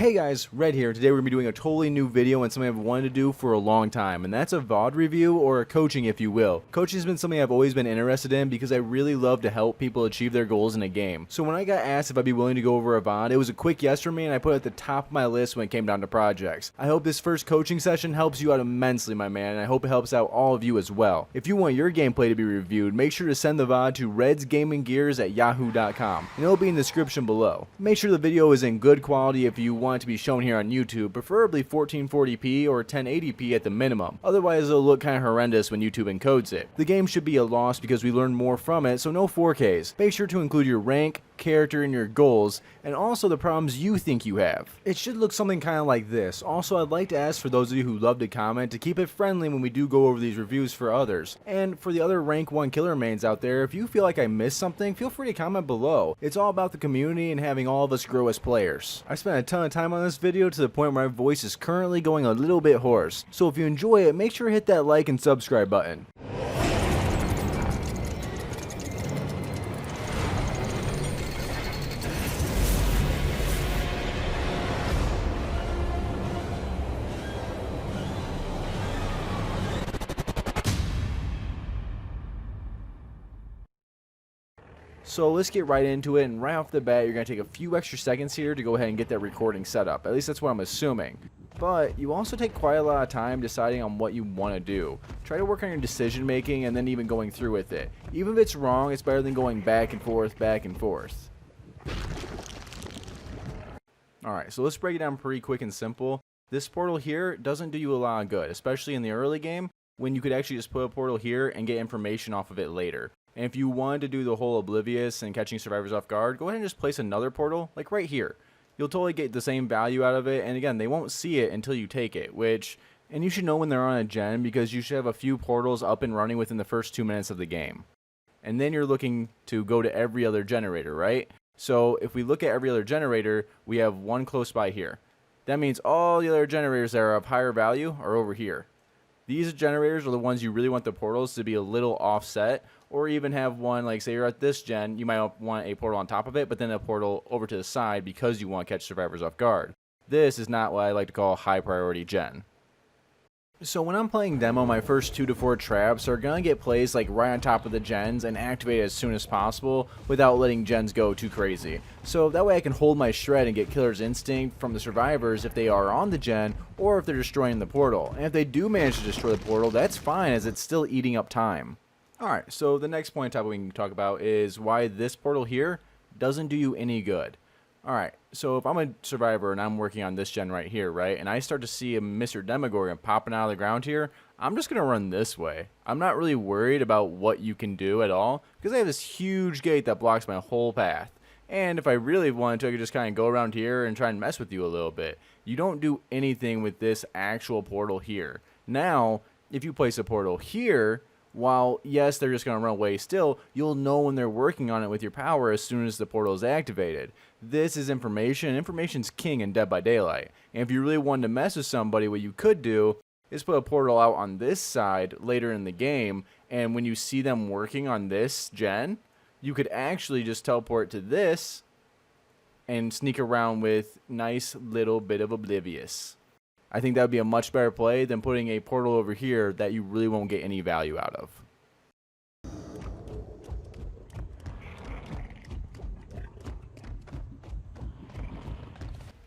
Hey guys, Red here. Today we're going to be doing a totally new video and something I've wanted to do for a long time, and that's a VOD review, or a coaching if you will. Coaching has been something I've always been interested in because I really love to help people achieve their goals in a game. So when I got asked if I'd be willing to go over a VOD, it was a quick yes for me and I put it at the top of my list when it came down to projects. I hope this first coaching session helps you out immensely, my man, and I hope it helps out all of you as well. If you want your gameplay to be reviewed, make sure to send the VOD to RedsGamingGears@yahoo.com, and it'll be in the description below. Make sure the video is in good quality if you want it to be shown here on YouTube, preferably 1440p or 1080p at the minimum. Otherwise it'll look kind of horrendous when YouTube encodes it. The game should be a loss because we learn more from it, so no 4Ks. Make sure to include your rank, character, and your goals, and also the problems you think you have. It should look something kind of like this. Also, I'd like to ask for those of you who love to comment to keep it friendly when we do go over these reviews for others. And for the other rank 1 killer mains out there, if you feel like I missed something, feel free to comment below. It's all about the community and having all of us grow as players. I spent a ton of time on this video to the point where my voice is currently going a little bit hoarse. So if you enjoy it, make sure to hit that like and subscribe button. So let's get right into it, and right off the bat you're going to take a few extra seconds here to go ahead and get that recording set up. At least that's what I'm assuming. But you also take quite a lot of time deciding on what you want to do. Try to work on your decision making and then even going through with it. Even if it's wrong, it's better than going back and forth, back and forth. Alright, so let's break it down pretty quick and simple. This portal here doesn't do you a lot of good, especially in the early game when you could actually just put a portal here and get information off of it later. And if you wanted to do the whole oblivious and catching survivors off guard, go ahead and just place another portal, like right here. You'll totally get the same value out of it, and again, they won't see it until you take it, and you should know when they're on a gen because you should have a few portals up and running within the first 2 minutes of the game. And then you're looking to go to every other generator, right? So if we look at every other generator, we have one close by here. That means all the other generators that are of higher value are over here. These generators are the ones you really want the portals to be a little offset, or even have one, like say you're at this gen, you might want a portal on top of it, but then a portal over to the side because you want to catch survivors off guard. This is not what I like to call a high priority gen. So when I'm playing demo, my first 2 to 4 traps are going to get placed like right on top of the gens and activated as soon as possible without letting gens go too crazy. So that way I can hold my shred and get killer's instinct from the survivors if they are on the gen or if they're destroying the portal. And if they do manage to destroy the portal, that's fine as it's still eating up time. Alright, so the next point topic we can talk about is why this portal here doesn't do you any good. Alright, so if I'm a survivor and I'm working on this gen right here, right, and I start to see a Mr. Demogorgon popping out of the ground here, I'm just going to run this way. I'm not really worried about what you can do at all, because I have this huge gate that blocks my whole path. And if I really wanted to, I could just kind of go around here and try and mess with you a little bit. You don't do anything with this actual portal here. Now, if you place a portal here, while yes, they're just going to run away still, you'll know when they're working on it with your power as soon as the portal is activated. This is information, and information's king in Dead by Daylight. And if you really wanted to mess with somebody, what you could do is put a portal out on this side later in the game, and when you see them working on this gen, you could actually just teleport to this and sneak around with nice little bit of oblivious. I think that would be a much better play than putting a portal over here that you really won't get any value out of.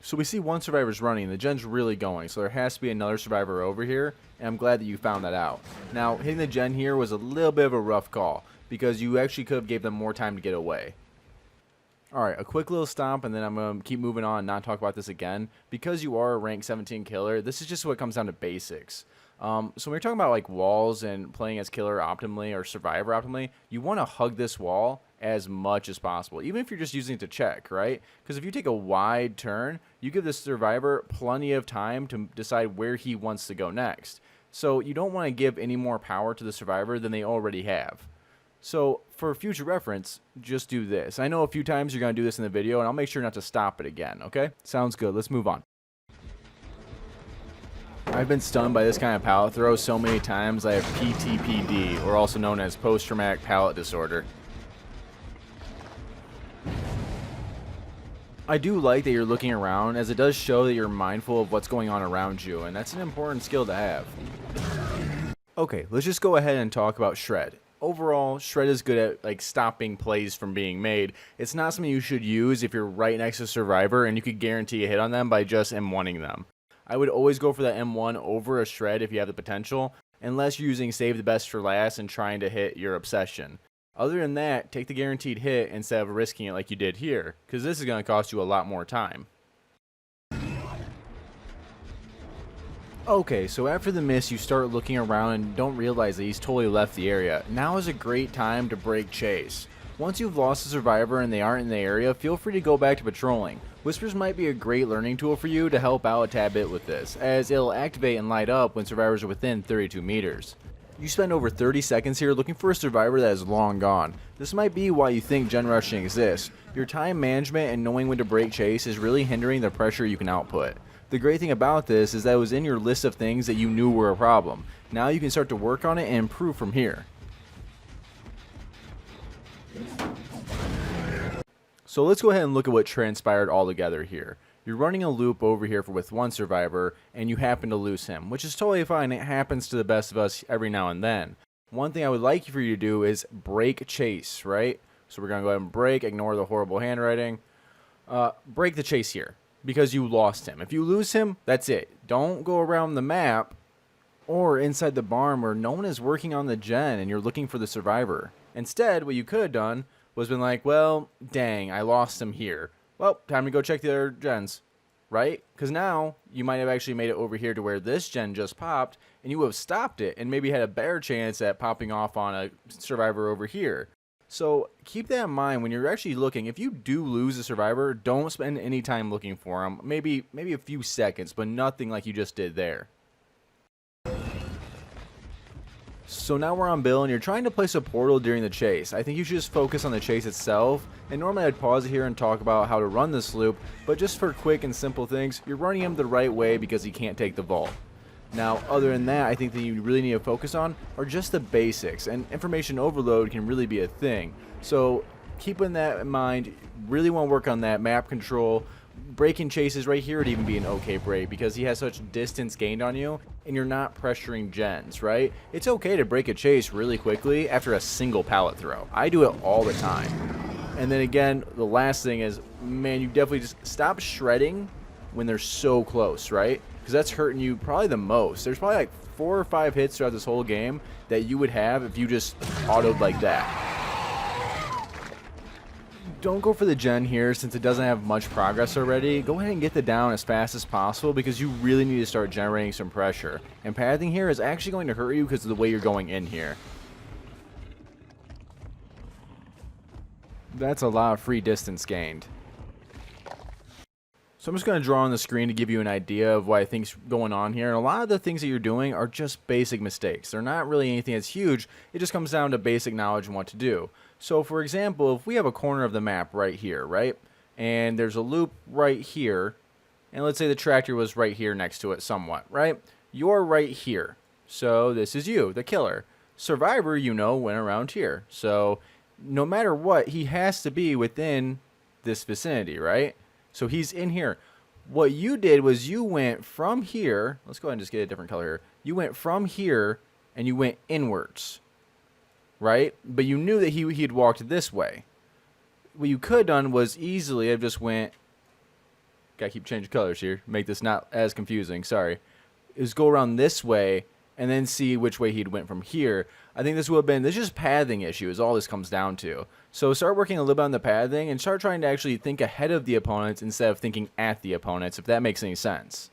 So we see one survivor's running, the gen's really going, so there has to be another survivor over here, and I'm glad that you found that out. Now, hitting the gen here was a little bit of a rough call, because you actually could have gave them more time to get away. Alright, a quick little stomp, and then I'm going to keep moving on and not talk about this again. Because you are a rank 17 killer, this is just what comes down to basics. So when you're talking about like walls and playing as killer optimally or survivor optimally, you want to hug this wall as much as possible, even if you're just using it to check, right? Because if you take a wide turn, you give the survivor plenty of time to decide where he wants to go next. So you don't want to give any more power to the survivor than they already have. So for future reference, just do this. I know a few times you're going to do this in the video, and I'll make sure not to stop it again, okay? Sounds good. Let's move on. I've been stunned by this kind of pallet throw so many times I have PTPD, or also known as post-traumatic pallet disorder. I do like that you're looking around, as it does show that you're mindful of what's going on around you, and that's an important skill to have. Okay, let's just go ahead and talk about Shred. Overall, Shred is good at like stopping plays from being made. It's not something you should use if you're right next to Survivor and you could guarantee a hit on them by just M1ing them. I would always go for that M1 over a Shred if you have the potential, unless you're using save the best for last and trying to hit your obsession. Other than that, take the guaranteed hit instead of risking it like you did here, because this is going to cost you a lot more time. Okay, so after the miss, you start looking around and don't realize that he's totally left the area. Now is a great time to break chase. Once you've lost a survivor and they aren't in the area, feel free to go back to patrolling. Whispers might be a great learning tool for you to help out a tad bit with this, as it'll activate and light up when survivors are within 32 meters. You spend over 30 seconds here looking for a survivor that is long gone. This might be why you think gen rushing exists. Your time management and knowing when to break chase is really hindering the pressure you can output. The great thing about this is that it was in your list of things that you knew were a problem. Now you can start to work on it and improve from here. So let's go ahead and look at what transpired all together here. You're running a loop over here with one survivor, and you happen to lose him, which is totally fine. It happens to the best of us every now and then. One thing I would like for you to do is break chase, right? So we're going to go ahead and break, ignore the horrible handwriting. Break the chase here, because you lost him. If you lose him, that's it. Don't go around the map or inside the barn where no one is working on the gen and you're looking for the survivor. Instead, what you could have done was been like, well, dang, I lost him here. Well, time to go check the other gens, right? Because now you might have actually made it over here to where this gen just popped, and you would have stopped it and maybe had a better chance at popping off on a survivor over here. So keep that in mind when you're actually looking. If you do lose a survivor, don't spend any time looking for them. Maybe a few seconds, but nothing like you just did there. So now we're on Bill, and you're trying to place a portal during the chase. I think you should just focus on the chase itself, and normally I'd pause it here and talk about how to run this loop, but just for quick and simple things, you're running him the right way because he can't take the vault. Now, other than that, I think that you really need to focus on are just the basics, and information overload can really be a thing. So keeping that in mind, really want to work on that map control. Breaking chases right here would even be an okay break because he has such distance gained on you and you're not pressuring gens, right? It's okay to break a chase really quickly after a single pallet throw. I do it all the time. And then again, the last thing is, man, you definitely just stop shredding when they're so close, right? Because that's hurting you probably the most. There's probably like 4 or 5 hits throughout this whole game that you would have if you just autoed like that. Don't go for the gen here since it doesn't have much progress already. Go ahead and get the down as fast as possible because you really need to start generating some pressure. And pathing here is actually going to hurt you because of the way you're going in here. That's a lot of free distance gained. So I'm just going to draw on the screen to give you an idea of what I think's going on here. And a lot of the things that you're doing are just basic mistakes. They're not really anything that's huge. It just comes down to basic knowledge and what to do. So for example, if we have a corner of the map right here, right? And there's a loop right here. And let's say the tractor was right here next to it somewhat, right? You're right here. So this is you, the killer. Survivor, you know, went around here. So no matter what, he has to be within this vicinity, right? So he's in here. What you did was you went from here. Let's go ahead and just get a different color here. You went from here and you went inwards, right? But you knew that he had walked this way. What you could have done was easily have just went. Gotta keep changing colors here. Make this not as confusing. Sorry. Is go around this way and then see which way he'd went from here. I think this would have been, this is just pathing issue is all this comes down to. So start working a little bit on the pathing and start trying to actually think ahead of the opponents instead of thinking at the opponents, if that makes any sense.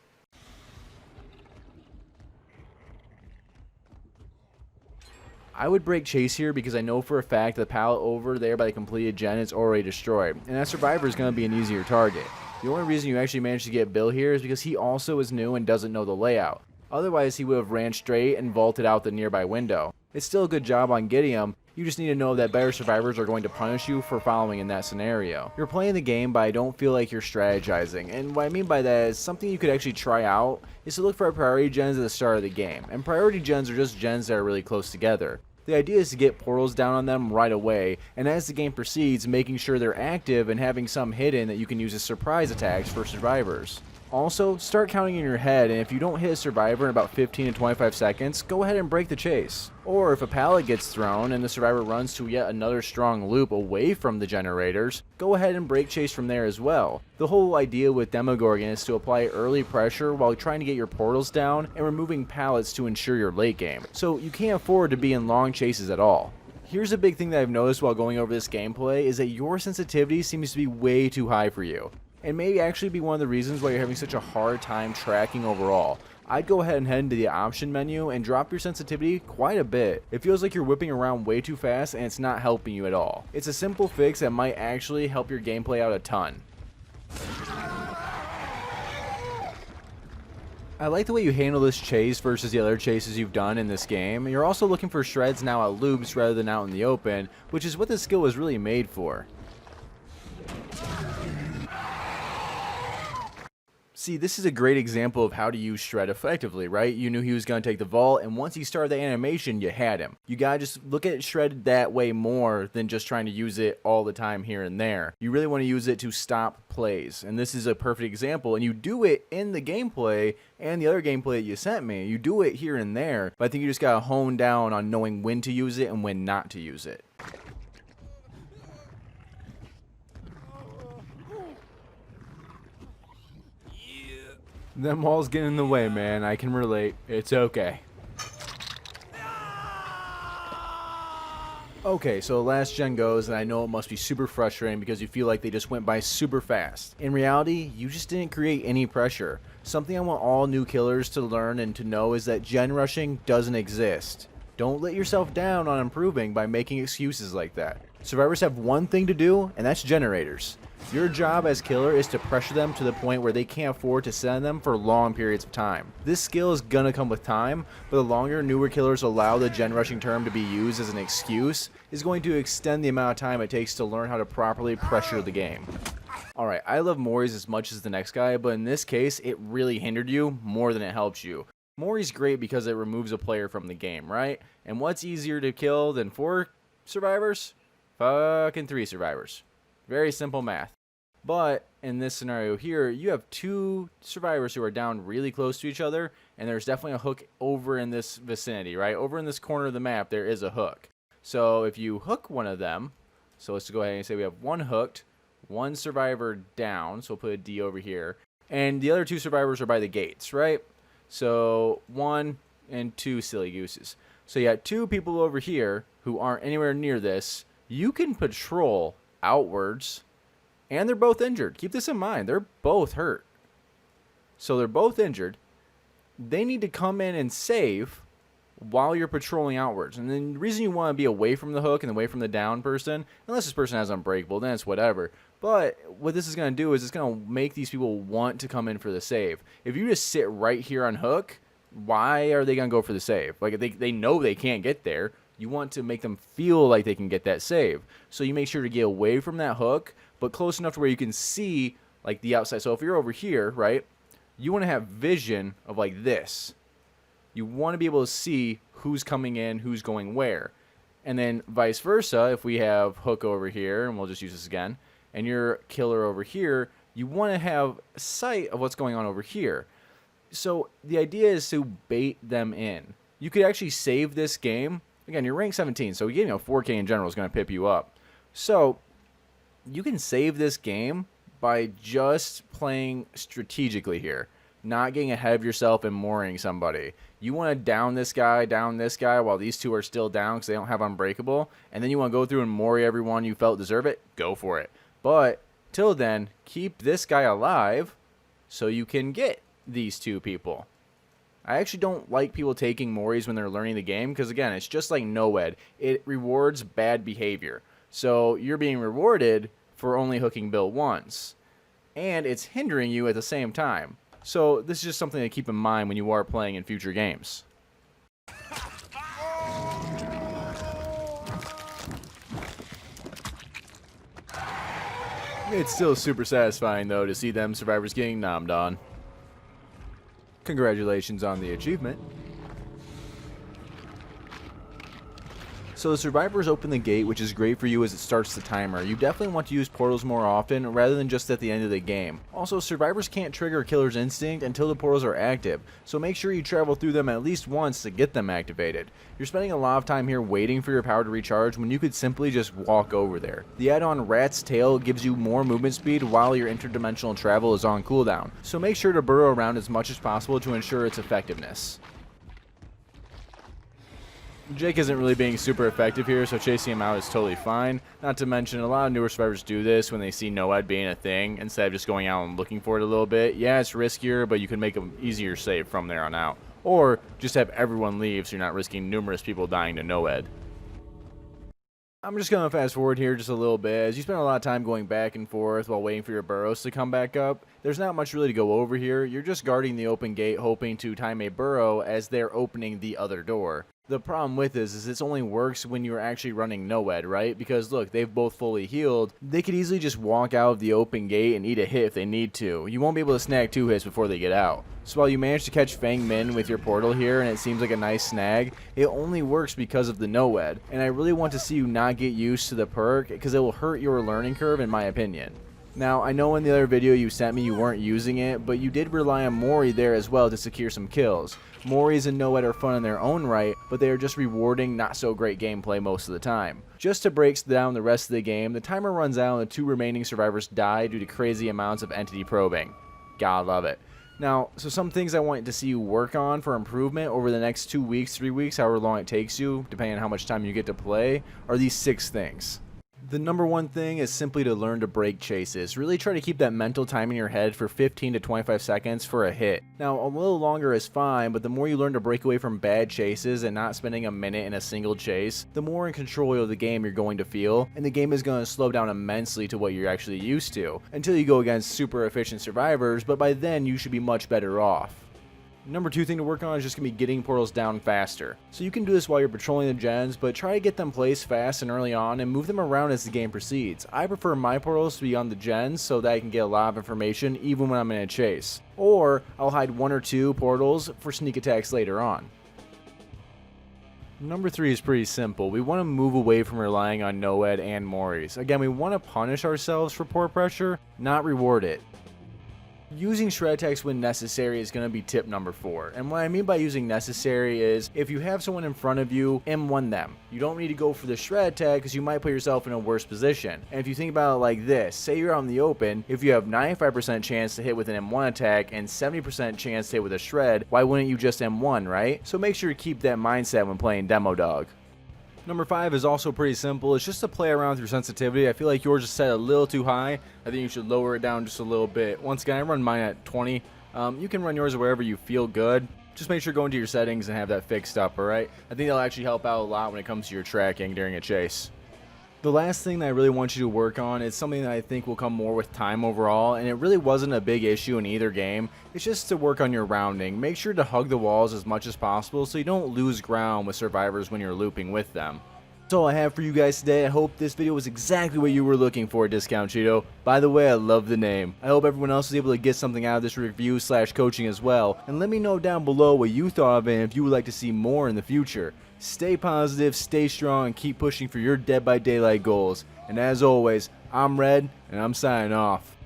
I would break chase here because I know for a fact the pallet over there by the completed gen is already destroyed, and that survivor is going to be an easier target. The only reason you actually managed to get Bill here is because he also is new and doesn't know the layout. Otherwise, he would have ran straight and vaulted out the nearby window. It's still a good job on getting him. You just need to know that better survivors are going to punish you for following in that scenario. You're playing the game, but I don't feel like you're strategizing. And what I mean by that is something you could actually try out is to look for priority gens at the start of the game. And priority gens are just gens that are really close together. The idea is to get portals down on them right away, and as the game proceeds, making sure they're active and having some hidden that you can use as surprise attacks for survivors. Also, start counting in your head, and if you don't hit a survivor in about 15 to 25 seconds, go ahead and break the chase. Or if a pallet gets thrown and the survivor runs to yet another strong loop away from the generators, go ahead and break chase from there as well. The whole idea with Demogorgon is to apply early pressure while trying to get your portals down and removing pallets to ensure your late game, so you can't afford to be in long chases at all. Here's a big thing that I've noticed while going over this gameplay is that your sensitivity seems to be way too high for you, and may actually be one of the reasons why you're having such a hard time tracking overall. I'd go ahead and head into the option menu and drop your sensitivity quite a bit. It feels like you're whipping around way too fast and it's not helping you at all. It's a simple fix that might actually help your gameplay out a ton. I like the way you handle this chase versus the other chases you've done in this game. You're also looking for shreds now at loops rather than out in the open, which is what this skill was really made for. See, this is a great example of how to use Shred effectively, right? You knew he was going to take the vault, and once he started the animation, you had him. You gotta just look at Shred that way more than just trying to use it all the time here and there. You really want to use it to stop plays, and this is a perfect example, and you do it in the gameplay and the other gameplay that you sent me. You do it here and there, but I think you just gotta hone down on knowing when to use it and when not to use it. Them walls getting in the way, man. I can relate. It's okay. Okay, so last gen goes, and I know it must be super frustrating because you feel like they just went by super fast. In reality, you just didn't create any pressure. Something I want all new killers to learn and to know is that gen rushing doesn't exist. Don't let yourself down on improving by making excuses like that. Survivors have one thing to do, and that's generators. Your job as killer is to pressure them to the point where they can't afford to send them for long periods of time. This skill is gonna come with time, but the longer newer killers allow the gen rushing term to be used as an excuse is going to extend the amount of time it takes to learn how to properly pressure the game. Alright, I love moris as much as the next guy, but in this case, it really hindered you more than it helps you. Mori's great because it removes a player from the game, right? And what's easier to kill than 4 survivors? Fucking 3 survivors. Very simple math. But in this scenario here, you have 2 survivors who are down really close to each other, and there's definitely a hook over in this vicinity, right? Over in this corner of the map, there is a hook. So if you hook one of them, so let's go ahead and say we have 1 hooked, 1 survivor down, so we'll put a D over here, and the other 2 survivors are by the gates, right? So 1 and 2 silly gooses. So you got 2 people over here who aren't anywhere near this. You can patrol outwards, and they're both injured. Keep this in mind. They're both hurt. So they're both injured. They need to come in and save while you're patrolling outwards. And then the reason you want to be away from the hook and away from the down person, unless this person has Unbreakable, then it's whatever. But what this is going to do is it's going to make these people want to come in for the save. If you just sit right here on hook, why are they going to go for the save? Like, they know they can't get there. You want to make them feel like they can get that save. So you make sure to get away from that hook, but close enough to where you can see like the outside. So if you're over here, right, you want to have vision of like this. You want to be able to see who's coming in, who's going where. And then vice versa, if we have hook over here, and we'll just use this again, and you're killer over here, you want to have sight of what's going on over here. So the idea is to bait them in. You could actually save this game. Again, you're rank 17, so getting a 4K in general is going to pip you up. So you can save this game by just playing strategically here, not getting ahead of yourself and mooring somebody. You want to down this guy while these 2 are still down because they don't have Unbreakable, and then you want to go through and mori everyone you felt deserve it, go for it. But till then, keep this guy alive so you can get these 2 people. I actually don't like people taking moris when they're learning the game because, again, it's just like NOED. It rewards bad behavior. So you're being rewarded for only hooking Bill once, and it's hindering you at the same time. So this is just something to keep in mind when you are playing in future games. It's still super satisfying, though, to see them survivors getting nommed on. Congratulations on the achievement. So the survivors open the gate, which is great for you as it starts the timer. You definitely want to use portals more often rather than just at the end of the game. Also, survivors can't trigger Killer's Instinct until the portals are active, so make sure you travel through them at least once to get them activated. You're spending a lot of time here waiting for your power to recharge when you could simply just walk over there. The add-on Rat's Tail gives you more movement speed while your interdimensional travel is on cooldown, so make sure to burrow around as much as possible to ensure its effectiveness. Jake isn't really being super effective here, so chasing him out is totally fine. Not to mention, a lot of newer survivors do this when they see NOED being a thing, instead of just going out and looking for it a little bit. Yeah, it's riskier, but you can make an easier save from there on out. Or just have everyone leave so you're not risking numerous people dying to NOED. I'm just going to fast forward here just a little bit. As you spend a lot of time going back and forth while waiting for your burrows to come back up, there's not much really to go over here. You're just guarding the open gate, hoping to time a burrow as they're opening the other door. The problem with this is this only works when you're actually running NOED, right? Because look, they've both fully healed. They could easily just walk out of the open gate and eat a hit if they need to. You won't be able to snag 2 hits before they get out. So while you manage to catch Fang Min with your portal here and it seems like a nice snag, it only works because of the NOED. And I really want to see you not get used to the perk because it will hurt your learning curve in my opinion. Now, I know in the other video you sent me you weren't using it, but you did rely on Mori there as well to secure some kills. Moris and NOED are fun in their own right, but they are just rewarding, not so great gameplay most of the time. Just to break down the rest of the game, the timer runs out and the 2 remaining survivors die due to crazy amounts of entity probing. Gotta love it. Now, so some things I want to see you work on for improvement over the next 2 weeks, 3 weeks, however long it takes you, depending on how much time you get to play, are these 6 things. The number one thing is simply to learn to break chases. Really try to keep that mental time in your head for 15 to 25 seconds for a hit. Now, a little longer is fine, but the more you learn to break away from bad chases and not spending a minute in a single chase, the more in control of the game you're going to feel, and the game is going to slow down immensely to what you're actually used to, until you go against super efficient survivors, but by then you should be much better off. Number 2 thing to work on is just going to be getting portals down faster. So you can do this while you're patrolling the gens, but try to get them placed fast and early on and move them around as the game proceeds. I prefer my portals to be on the gens so that I can get a lot of information even when I'm in a chase. Or I'll hide 1 or 2 portals for sneak attacks later on. Number 3 is pretty simple. We want to move away from relying on NOED and Moris. Again, we want to punish ourselves for poor pressure, not reward it. Using shred attacks when necessary is going to be tip number 4. And what I mean by using necessary is if you have someone in front of you, M1 them. You don't need to go for the shred attack because you might put yourself in a worse position. And if you think about it like this, say you're out in the open, if you have 95% chance to hit with an M1 attack and 70% chance to hit with a shred, why wouldn't you just M1, right? So make sure to keep that mindset when playing Demo Dog. Number 5 is also pretty simple. It's just to play around with your sensitivity. I feel like yours is set a little too high. I think you should lower it down just a little bit. Once again, I run mine at 20. You can run yours wherever you feel good. Just make sure to go into your settings and have that fixed up, alright? I think that'll actually help out a lot when it comes to your tracking during a chase. The last thing that I really want you to work on is something that I think will come more with time overall, and it really wasn't a big issue in either game. It's just to work on your rounding. Make sure to hug the walls as much as possible so you don't lose ground with survivors when you're looping with them. That's all I have for you guys today. I hope this video was exactly what you were looking for, Discount Cheeto. By the way, I love the name. I hope everyone else was able to get something out of this review / coaching as well. And let me know down below what you thought of it and if you would like to see more in the future. Stay positive, stay strong, and keep pushing for your Dead by Daylight goals. And as always, I'm Red, and I'm signing off.